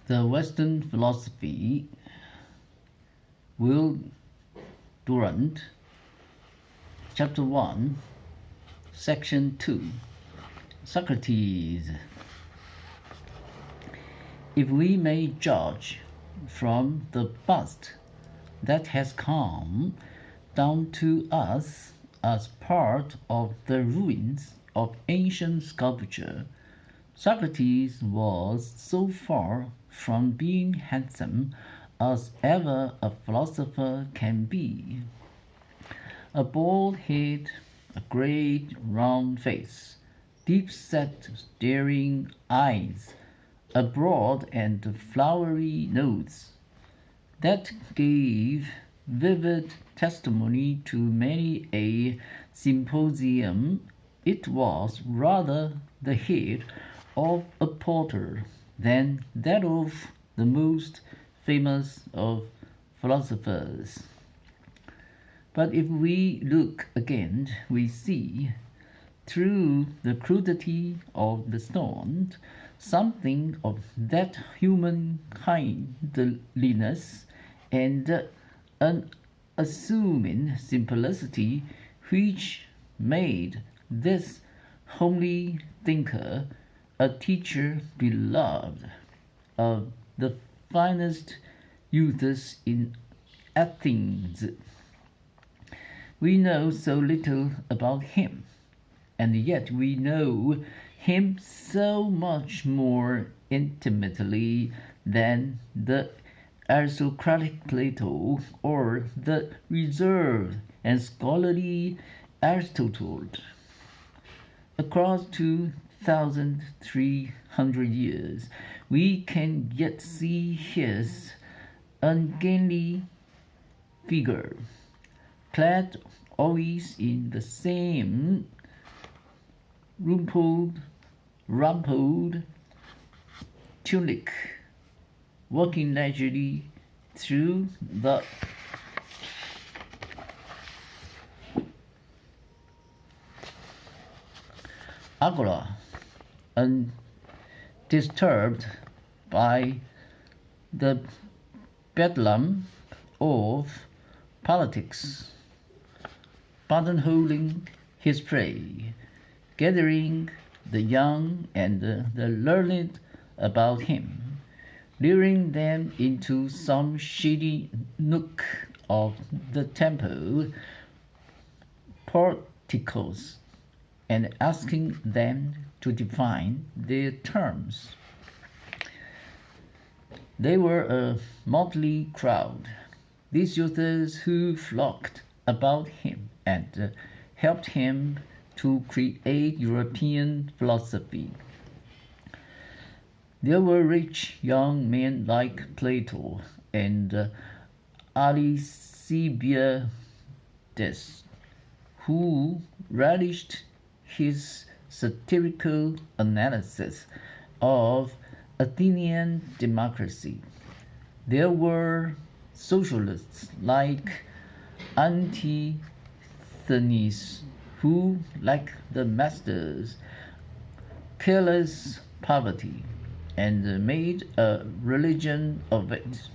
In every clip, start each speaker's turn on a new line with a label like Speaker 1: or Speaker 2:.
Speaker 1: The Western philosophy, Will Durant, Chapter1, Section2, Socrates. If we may judge from the bust that has come down to us as part of the ruins of ancient sculpture, Socrates was so far from being handsome as ever a philosopher can be. A bald head, a great round face, deep-set staring eyes, a broad and flowery nose that gave vivid testimony to many a symposium. It was rather the head of a potter than that of the most famous of philosophers. But if we look again, we see, through the crudity of the stone, something of that human kindliness and unassuming simplicity which made this homely thinker a teacher beloved of the finest youths in Athens. We know so little about him, and yet we know him so much more intimately than the aristocratic Plato or the reserved and scholarly Aristotle. Across 2,300 years, we can yet see his ungainly figure, clad always in the same rumpled tunic, walking leisurely through the agora, undisturbed by the bedlam of politics, buttonholing his prey, gathering the young and the learned about him, luring them into some shady nook of the temple porticos, and asking them to define their terms. They were a motley crowd, these youths who flocked about him and helped him to create European philosophy. There were rich young men like Plato and Alcibiades who relished his satirical analysis of Athenian democracy. There were socialists like Antisthenes who, like the masters, careless poverty and made a religion of it.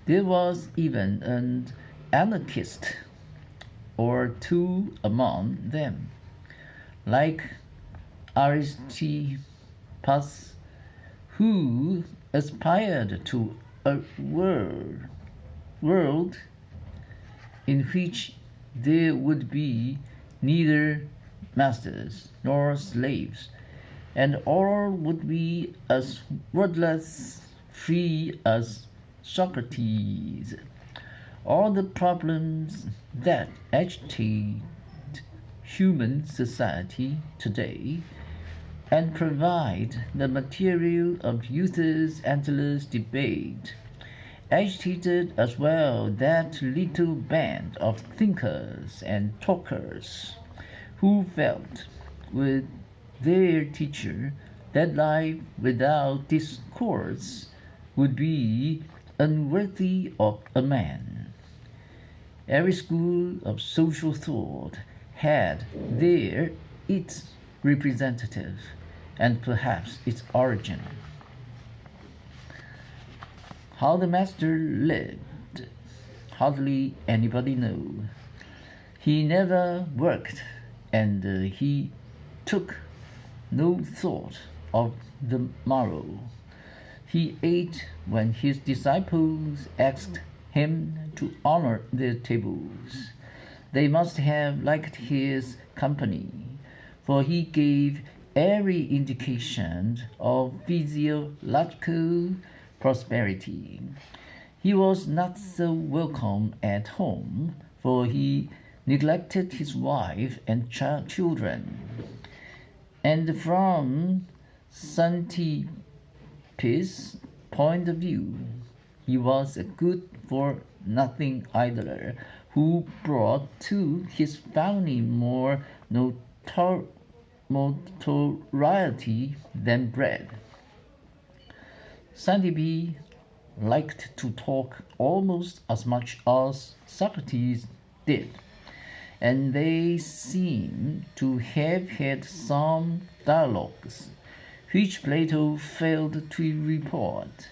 Speaker 1: There was even an anarchist or two among them, like Aristippus, who aspired to a world in which there would be neither masters nor slaves, and all would be as wordless free as Socrates. All the problems that agitate human society today and provide the material of youth's endless debate agitated as well that little band of thinkers and talkers who felt with their teacher that life without discourse would be unworthy of a man. Every school of social thought had there its representative and perhaps its origin. How the master lived, hardly anybody knew. He never worked, and he took no thought of the morrow. He ate when his disciples asked him to honor their tables. They must have liked his company, for he gave every indication of physiological prosperity. He was not so welcome at home, for he neglected his wife and children. And from Socrates' point of view, he was a good-for-nothing idler who brought to his family more notoriety than bread. Socrates liked to talk almost as much as Socrates did, and they seem to have had some dialogues which Plato failed to report.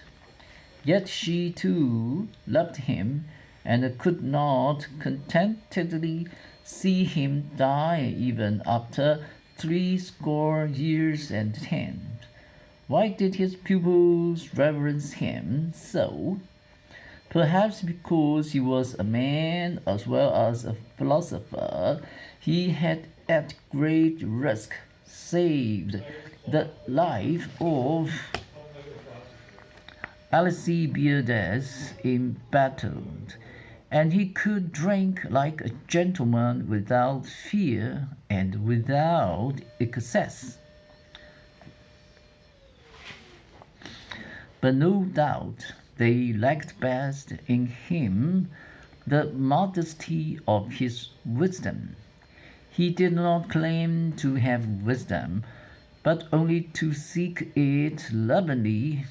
Speaker 1: Yet she too loved him, and could not contentedly see him die even after 70 years. Why did his pupils reverence him so? Perhaps because he was a man as well as a philosopher. He had at great risk saved the life of Alcibiades in battle, and he could drink like a gentleman without fear and without excess. But no doubt they liked best in him the modesty of his wisdom. He did not claim to have wisdom, but only to seek it lovingly.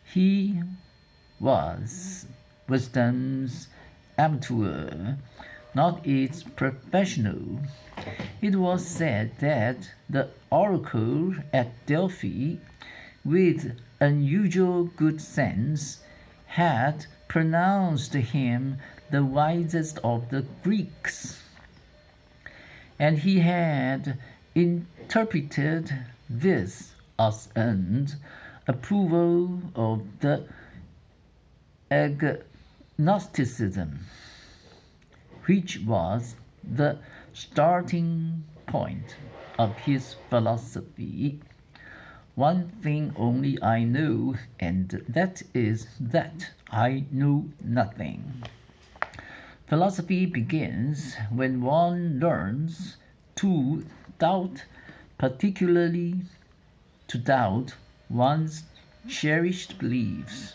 Speaker 1: He was wisdom's amateur, not its professional. It was said that the oracle at Delphi, with unusual good sense, had pronounced him the wisest of the Greeks, and he had interpreted this as an approval of the agnosticism, which was the starting point of his philosophy. One thing only I know, and that is that I know nothing. Philosophy begins when one learns to doubt, particularly to doubt one's cherished beliefs,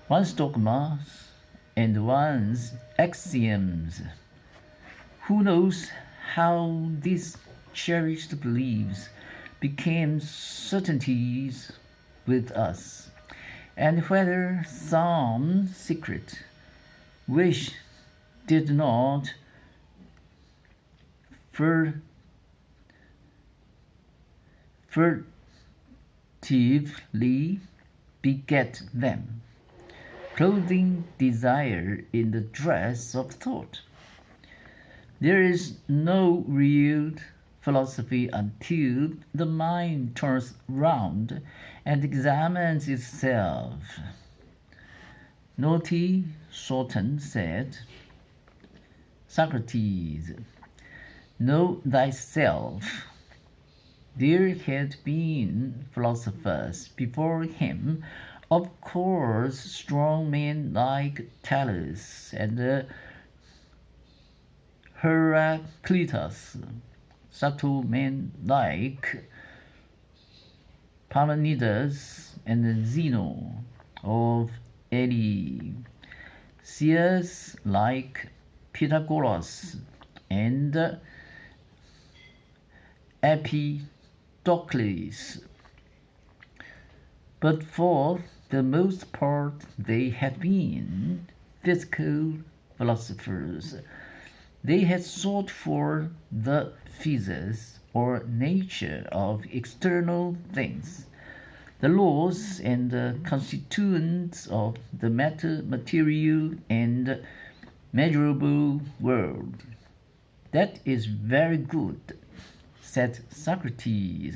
Speaker 1: one's dogmas, and one's axioms. Who knows how these cherished beliefs became certainties with us, and whether some secret wish did not furtively beget them, clothing desire in the dress of thought. There is no real philosophy until the mind turns round and examines itself. Naughty Sultan said, Socrates, know thyself. There had been philosophers before him, of course, strong men like Thales and Heraclitus, subtle men like Parmenides and Zeno of Elea, seers like Pythagoras and Empedocles. But for the most part they had been physical philosophers. They had sought for the physis or nature of external things. the laws and the constituents of the material and measurable world. That is very good, said Socrates,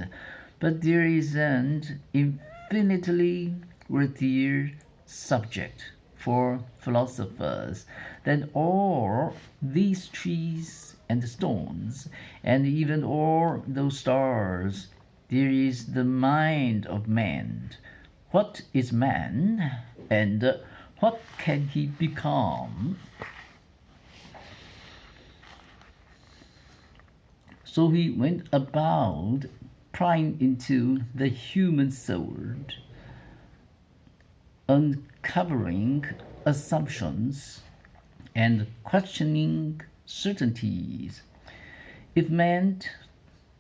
Speaker 1: but there is an infinitely worthier subject for philosophers than all these trees and stones, and even all those stars. There is the mind of man. What is man, and what can he become? So he went about prying into the human soul, uncovering assumptions and questioning certainties. If man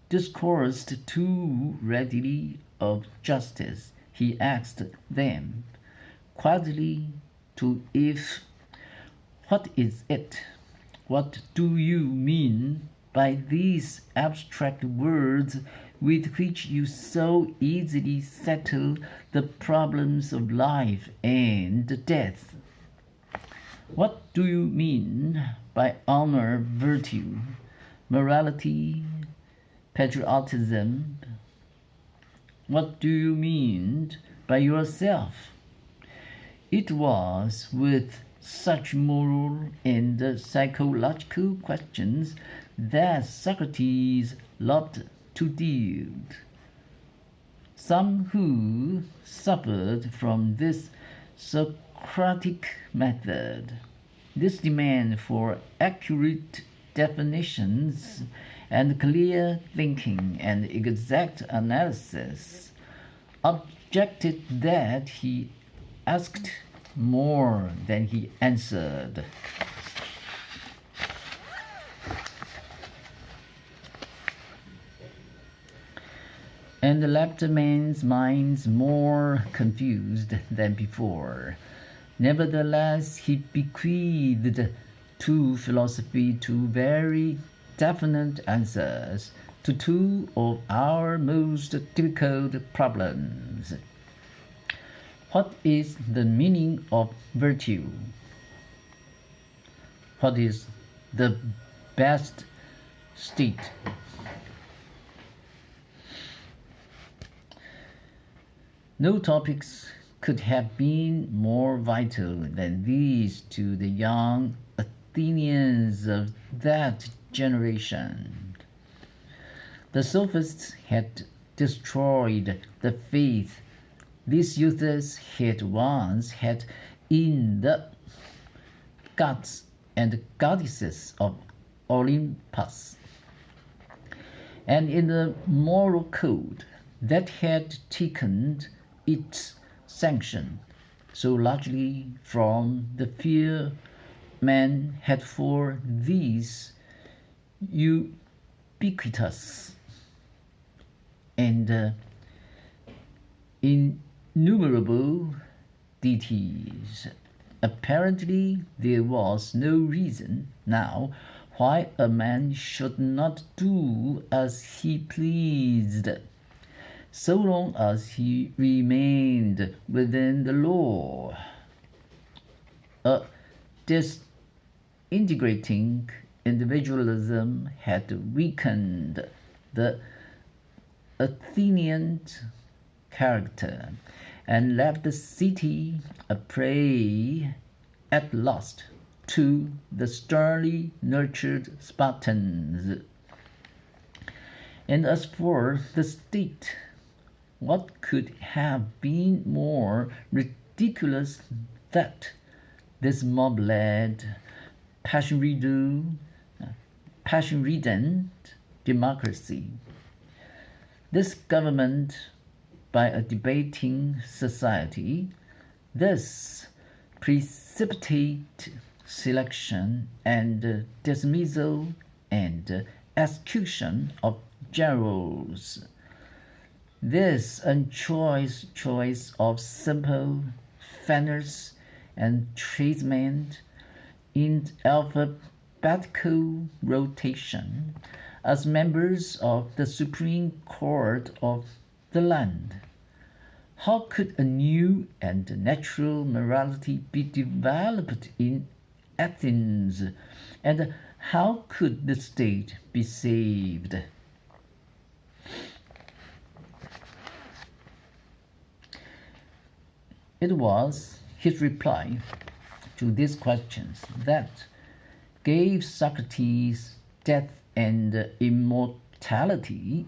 Speaker 1: discoursed too readily of justice, he asked them quietly to if what is it? What do you mean by these abstract words with which you so easily settle the problems of life and death? What do you mean by honor, virtue, morality, patriotism? What do you mean by yourself? It was with such moral and psychological questions that Socrates loved to deal. Some who suffered from this Socratic method, this demand for accurate definitions and clear thinking and exact analysis, objected that he asked more than he answered. And left men's minds more confused than before. Nevertheless, he bequeathed to philosophy two very definite answers to two of our most difficult problems. What is the meaning of virtue? What is the best state? No topics could have been more vital than these to the young Athenians of that generation. The sophists had destroyed the faith these youths had once had in the gods and goddesses of Olympus, and in the moral code that had taken its sanction so largely from the fear man had for these ubiquitous and innumerable deities. Apparently, there was no reason now why a man should not do as he pleased, so long as he remained within the law. A disintegrating individualism had weakened the Athenian character and left the city a prey at last to the sternly nurtured Spartans. And as for the state, what could have been more ridiculous than this mob-led, passion-ridden democracy? This government by a debating society, this precipitate selection and dismissal and execution of generals, this unchoice choice of simple fanners and tradesmen in alphabetical rotation as members of the Supreme Court of the land. How could a new and natural morality be developed in Athens? And how could the state be saved? It was his reply to these questions that gave Socrates death and immortality.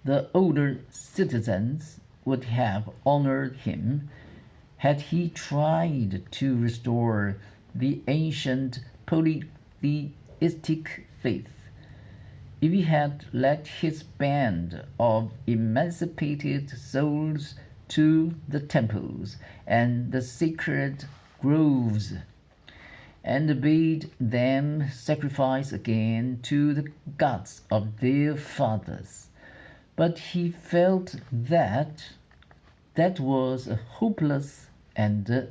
Speaker 1: The older citizens would have honored him had he tried to restore the ancient polytheistic faith. If he had led his band of emancipated souls to the temples and the sacred groves, and bade them sacrifice again to the gods of their fathers. But he felt that that was a hopeless and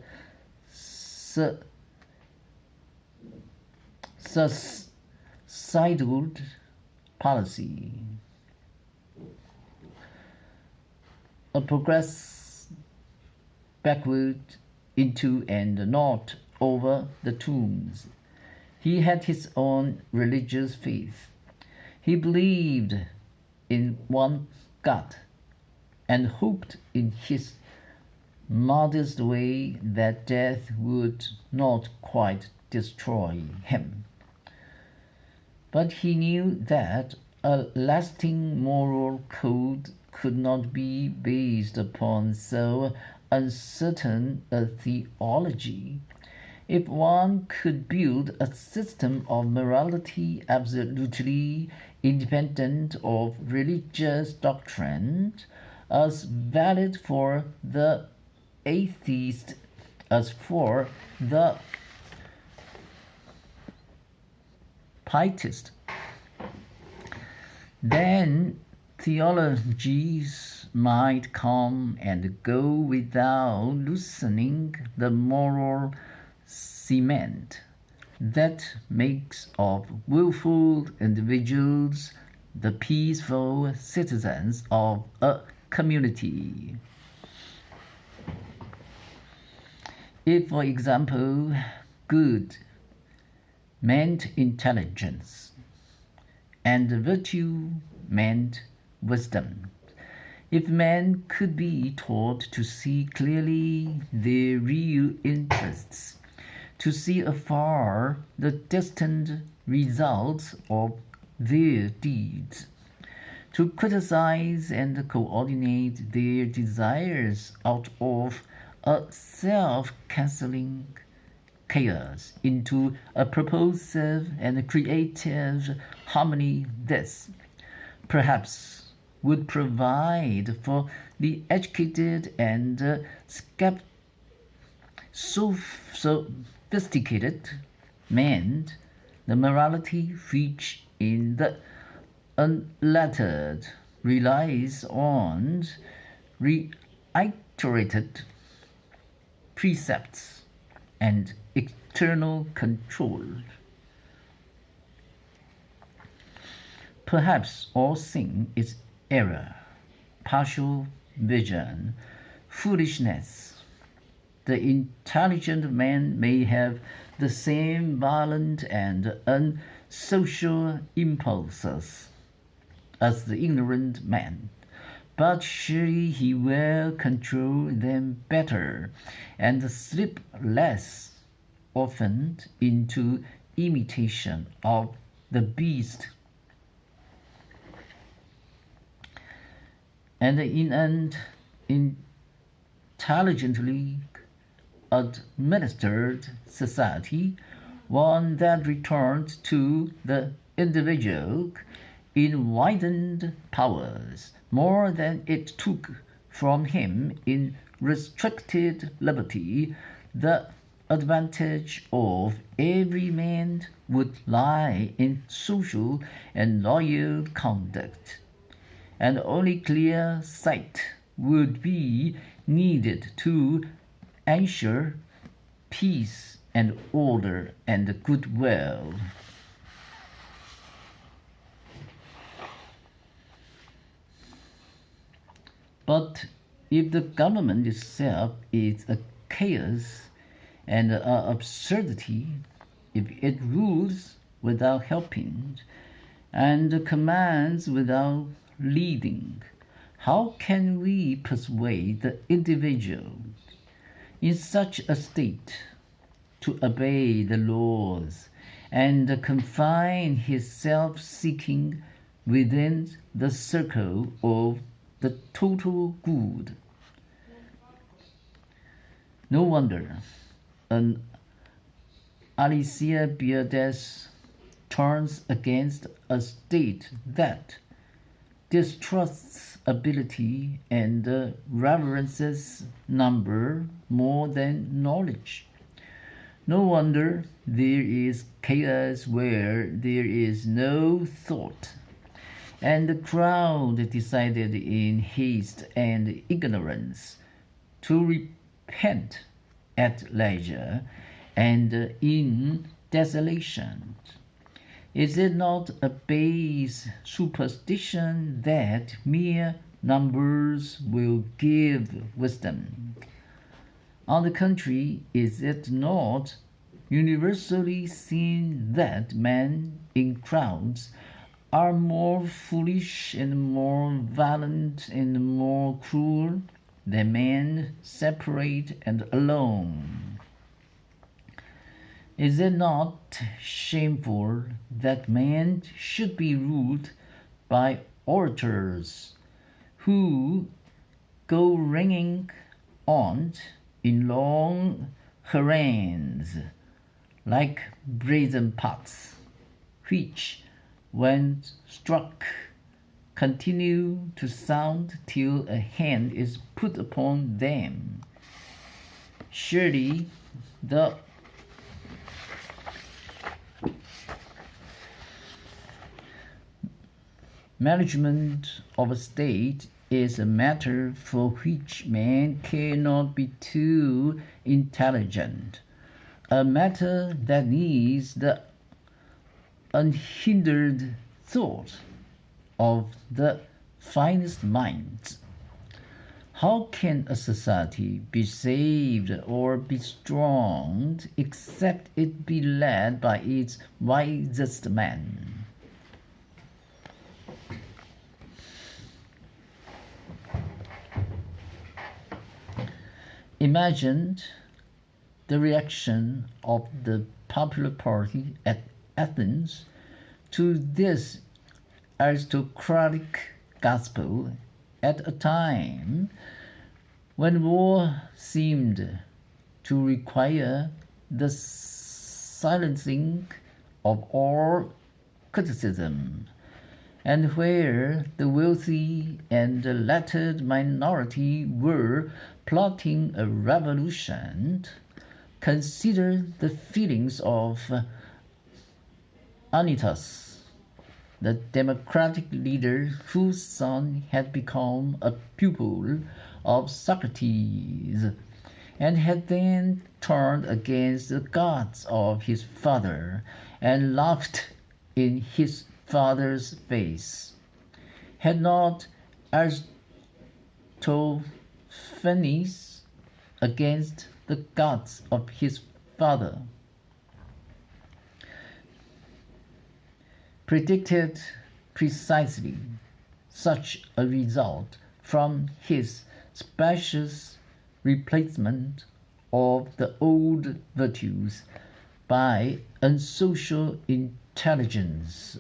Speaker 1: suicidal policy. A progress backward into and not over the tombs. He had his own religious faith. He believed in one God and hoped in his modest way that death would not quite destroy him. But he knew that a lasting moral code could not be based upon so uncertain a theology. If one could build a system of morality absolutely independent of religious doctrine, as valid for the atheist as for the pietist, then theologies might come and go without loosening the moral cement that makes of willful individuals the peaceful citizens of a community. If, for example, good meant intelligence and virtue meant wisdom, if men could be taught to see clearly their real interests, to see afar the distant results of their deeds, to criticize and coordinate their desires out of a self-canceling chaos into a propulsive and creative harmony, this perhaps would provide for the educated and sophisticated man the morality which in the unlettered relies on reiterated precepts and external control. Perhaps all sin is error, partial vision, foolishness. The intelligent man may have the same violent and unsocial impulses as the ignorant man, but surely he will control them better and slip less often into imitation of the beast. And in an intelligently administered society, one that returned to the individual in widened powers more than it took from him in restricted liberty, the advantage of every man would lie in social and loyal conduct, and only clear sight would be needed to ensure peace and order and goodwill. If the government itself is a chaos and an absurdity, if it rules without helping and commands without leading, how can we persuade the individual in such a state to obey the laws and confine his self seeking within the circle of the total good? No wonder an Alcibiades turns against a state that distrusts ability and reverences number more than knowledge. No wonder there is chaos where there is no thought, and the crowd decided in haste and ignorance to repent at leisure and in desolation. Is it not a base superstition that mere numbers will give wisdom? On the contrary, is it not universally seen that men in crowds are more foolish and more violent and more cruel than men separate and alone? Is it not shameful that men should be ruled by orators who go ringing on in long harangues like brazen pots, which, when struck, continue to sound till a hand is put upon them? Surely the management of a state is a matter for which man cannot be too intelligent, a matter that needs the unhindered thought of the finest minds. How can a society be saved or be strong except it be led by its wisest man? Imagine the reaction of the popular party at Athens to this aristocratic gospel at a time when war seemed to require the silencing of all criticism, and where the wealthy and the lettered minority were plotting a revolution. Consider the feelings of Anytus, the democratic leader whose son had become a pupil of Socrates and had then turned against the gods of his father and laughed in his father's face. Had not Aristophanes against the gods of his father predicted precisely such a result from his specious replacement of the old virtues by unsocial intelligence?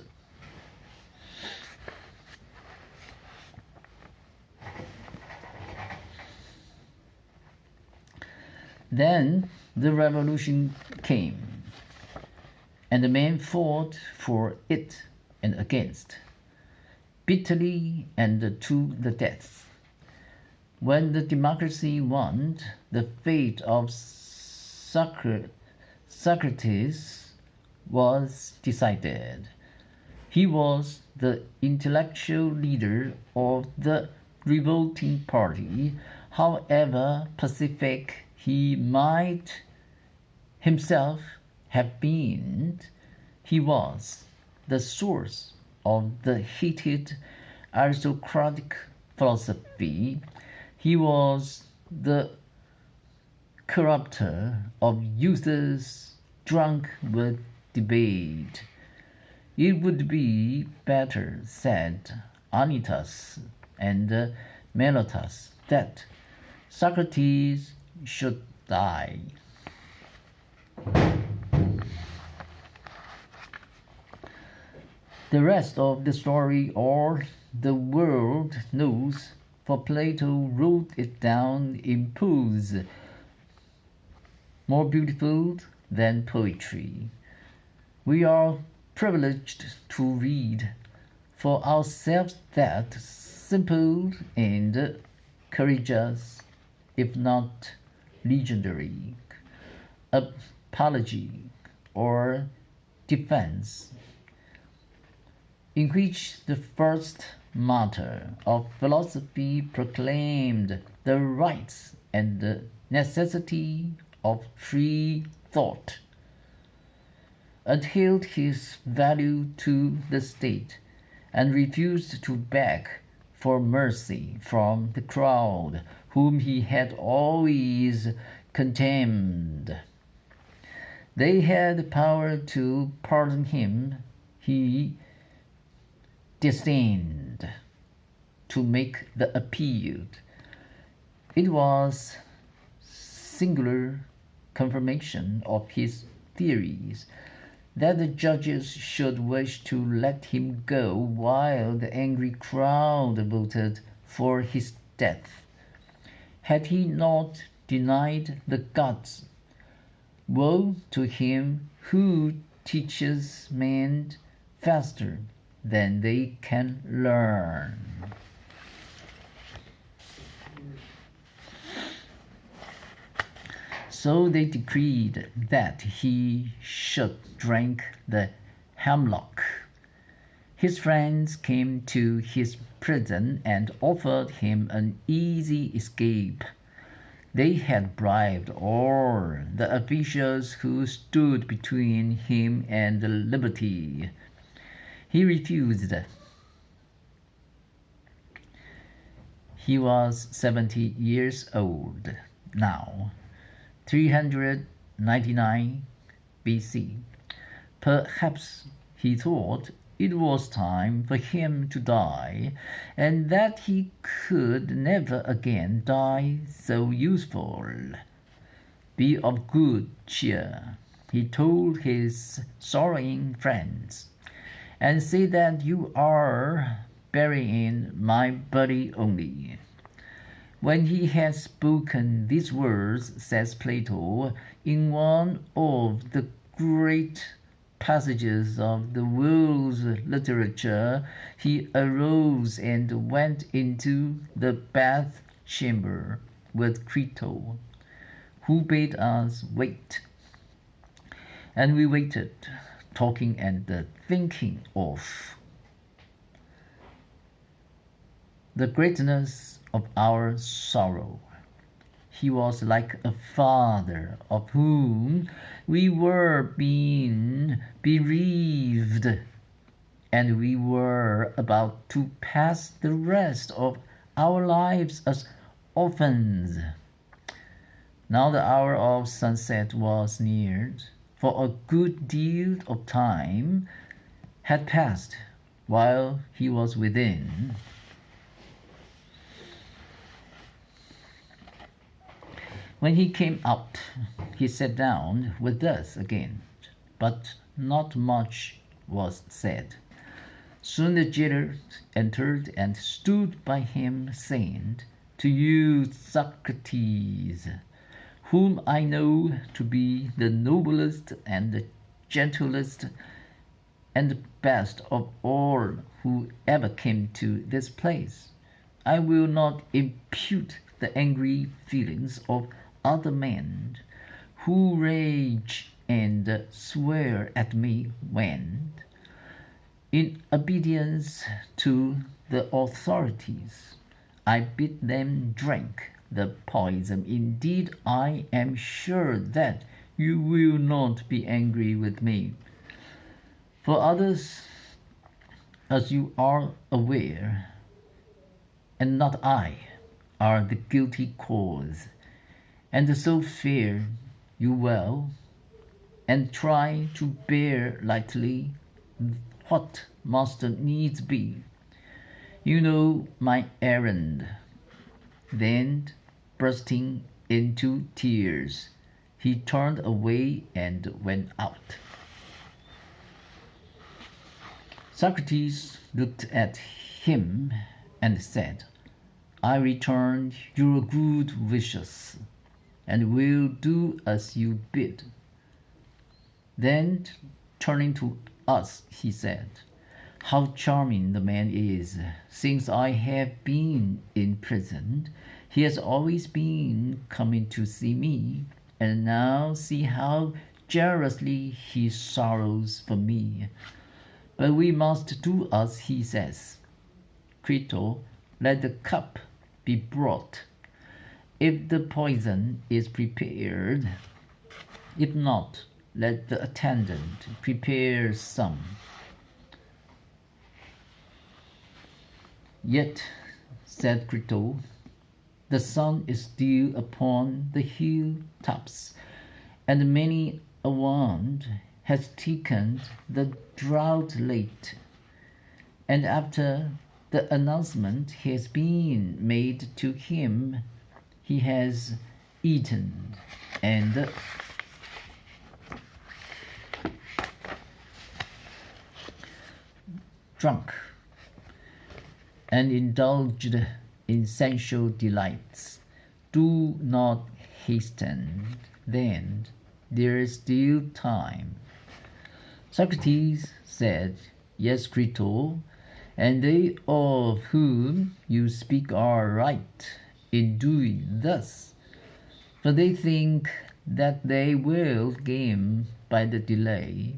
Speaker 1: Then the revolution came, and the men fought for it and against, bitterly and to the death. When the democracy won, the fate of Socrates was decided. He was the intellectual leader of the revolting party, however pacific he might himself have been. He was the source of the hated aristocratic philosophy He was the corrupter of youths drunk with debate. It would be better, said Anytus and Menotas, that Socrates should die. The rest of the story all the world knows, for Plato wrote it down in prose, more beautiful than poetry. We are privileged to read for ourselves that simple and courageous, if not legendary, apology or defense, in which the first martyr of philosophy proclaimed the rights and the necessity of free thought, adhered his value to the state, and refused to beg for mercy from the crowd whom he had always contemned. They had power to pardon him. He disdained to make the appeal. It was singular confirmation of his theories that the judges should wish to let him go while the angry crowd voted for his death. Had he not denied the gods, woe to him who teaches men faster than they can learn. So they decreed that he should drink the hemlock. His friends came to his prison and offered him an easy escape. They had bribed all the officials who stood between him and liberty. He refused. He was 70 years old now, 399 BC. Perhaps he thought it was time for him to die, and that he could never again die so useful. Be of good cheer, he told his sorrowing friends, and say that you are burying my body only. When he had spoken these words, says Plato, in one of the great passages of the world's literature, he arose and went into the bath chamber with Crito, who bade us wait. And we waited, talking and thinking of the greatness of our sorrow. He was like a father of whom we were being bereaved, and we were about to pass the rest of our lives as orphans. Now the hour of sunset was near, for a good deal of time had passed while he was within. When he came out, he sat down with us again, but not much was said. Soon the jailer entered and stood by him, saying, "To you, Socrates, whom I know to be the noblest and the gentlest and the best of all who ever came to this place, I will not impute the angry feelings of other men who rage and swear at me when, in obedience to the authorities, I bid them drink the poison. Indeed, I am sure that you will not be angry with me. For others, as you are aware, and not I, are the guilty cause, and so fare you well, and try to bear lightly what must needs be. You know my errand. Then, bursting into tears, he turned away and went out. Socrates looked at him and said, I return your good wishes, and will do as you bid. Then, turning to us, he said, how charming the man is! Since I have been in prison, he has always been coming to see me, and now see how jealously he sorrows for me. But we must do as he says. Crito, let the cup be brought. If the poison is prepared, if not, let the attendant prepare some. Yet, said Crito, the sun is still upon the hill-tops, and many a one has taken the draught late, and after the announcement has been made to him, he has eaten and drunk and indulged in sensual delights. Do not hasten, then there is still time. Socrates said, yes, Crito, and they of whom you speak are right in doing thus, for they think that they will gain by the delay.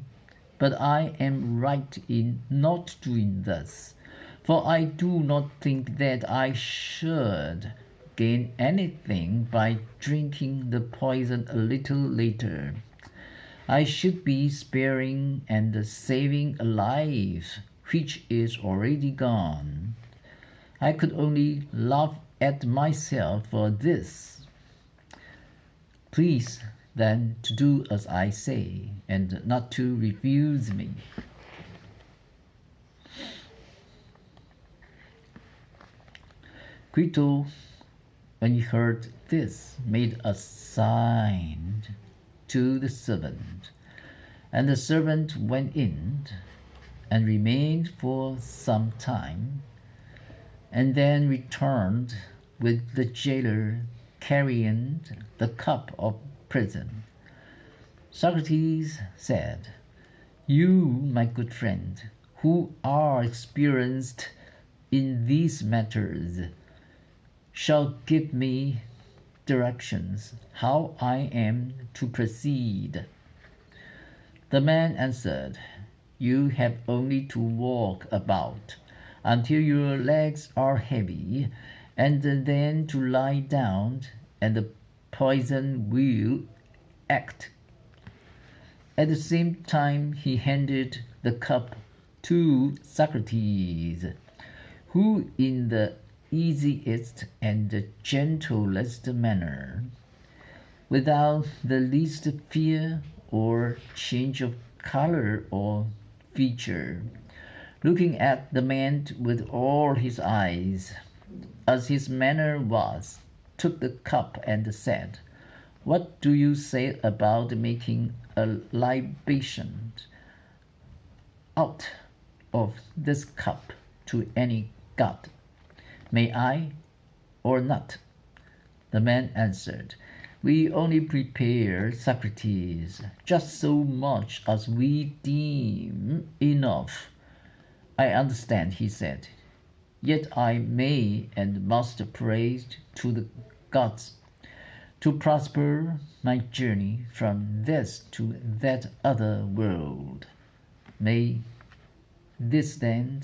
Speaker 1: But I am right in not doing thus, for I do not think that I should gain anything by drinking the poison a little later. I should be sparing and saving a life which is already gone. I could only laugh at myself for this. Please then to do as I say, and not to refuse me. Crito, when he heard this, made a sign to the servant, and the servant went in and remained for some time, and then returned with the jailer carrying the cup of prison. Socrates said, you, my good friend, who are experienced in these matters, shall give me directions how I am to proceed. The man answered, you have only to walk about until your legs are heavy, and then to lie down, and the poison will act. At the same time, he handed the cup to Socrates, who in the easiest and gentlest manner, without the least fear or change of color or feature, looking at the man with all his eyes, as his manner was, took the cup and said, what do you say about making a libation out of this cup to any god? May I or not? The man answered, we only prepare, Socrates, just so much as we deem enough. I understand, he said, yet I may and must pray to the gods to prosper my journey from this to that other world. May this then,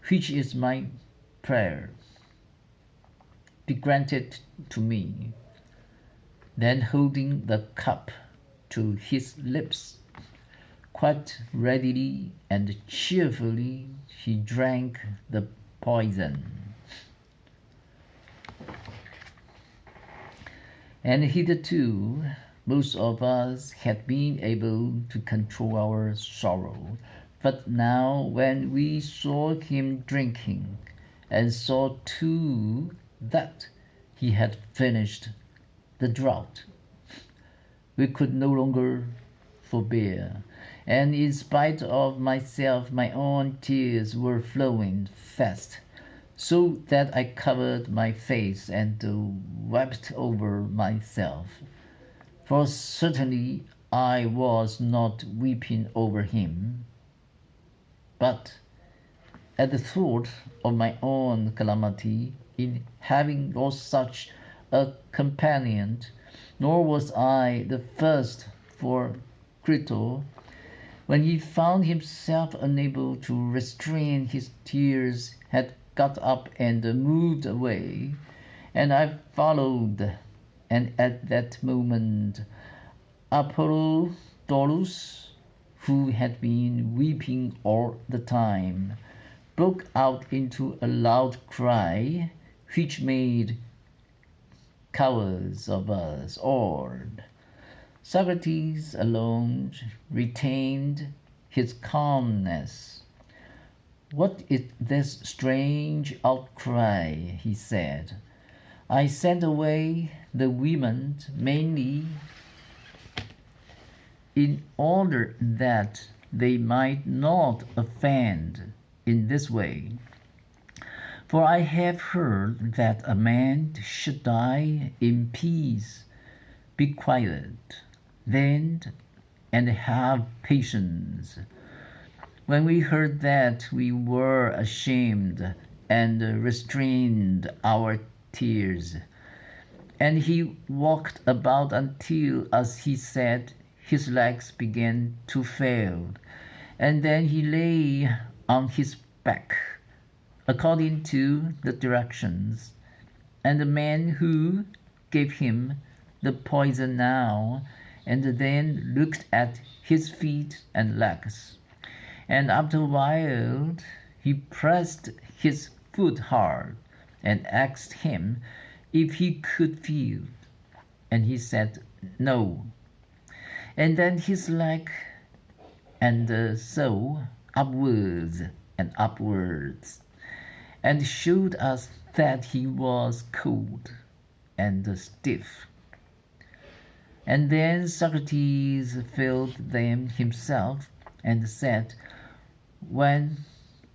Speaker 1: which is my prayer, be granted to me. Then holding the cup to his lips, quite readily and cheerfully he drank the poison. And hitherto, most of us had been able to control our sorrow. But now, when we saw him drinking, and saw too that he had finished the draught, we could no longer forbear. And in spite of myself, my own tears were flowing fast, so that I covered my face and wept over myself. For certainly I was not weeping over him, but at the thought of my own calamity in having lost such a companion. Nor was I the first, for Crito, when he found himself unable to restrain his tears, had got up and moved away, and I followed. And at that moment, Apollodorus, who had been weeping all the time, broke out into a loud cry, which made cowards of us all. Socrates alone retained his calmness. "What is this strange outcry?" he said. "I sent away the women mainly in order that they might not offend in this way. For I have heard that a man should die in peace. Be quiet, then, and have patience." When we heard that, we were ashamed and restrained our tears. And he walked about until, as he said, his legs began to fail, and then he lay on his back, according to the directions. And the man who gave him the poison now and then looked at his feet and legs, and after a while he pressed his foot hard and asked him if he could feel, and he said no. And then his leg, and so upwards and upwards, and showed us that he was cold and stiff. And then Socrates felt them himself, and said, "When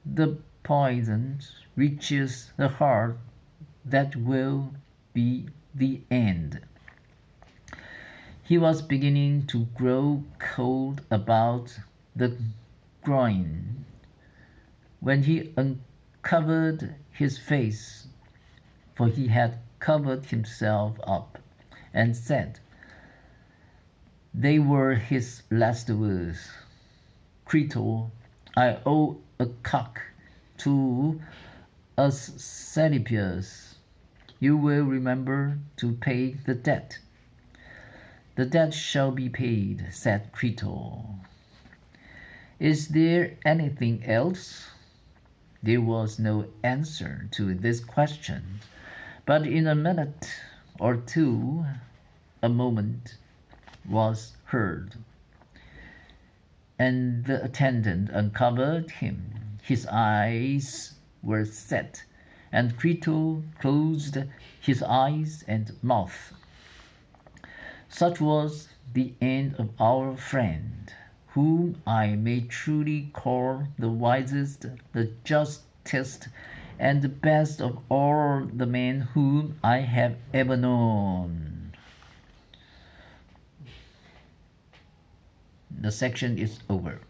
Speaker 1: the poison reaches the heart, that will be the end." He was beginning to grow cold about the groin, when he uncovered his face, for he had covered himself up, and said, they were his last words, "Crito, I owe a cock to Asclepius. You will remember to pay the debt." "The debt shall be paid," said Crito. "Is there anything else?" There was no answer to this question, but in a minute or two a movement was heard, and the attendant uncovered him. His eyes were set, and Crito closed his eyes and mouth. Such was the end of our friend, whom I may truly call the wisest, the justest, and the best of all the men whom I have ever known. The section is over.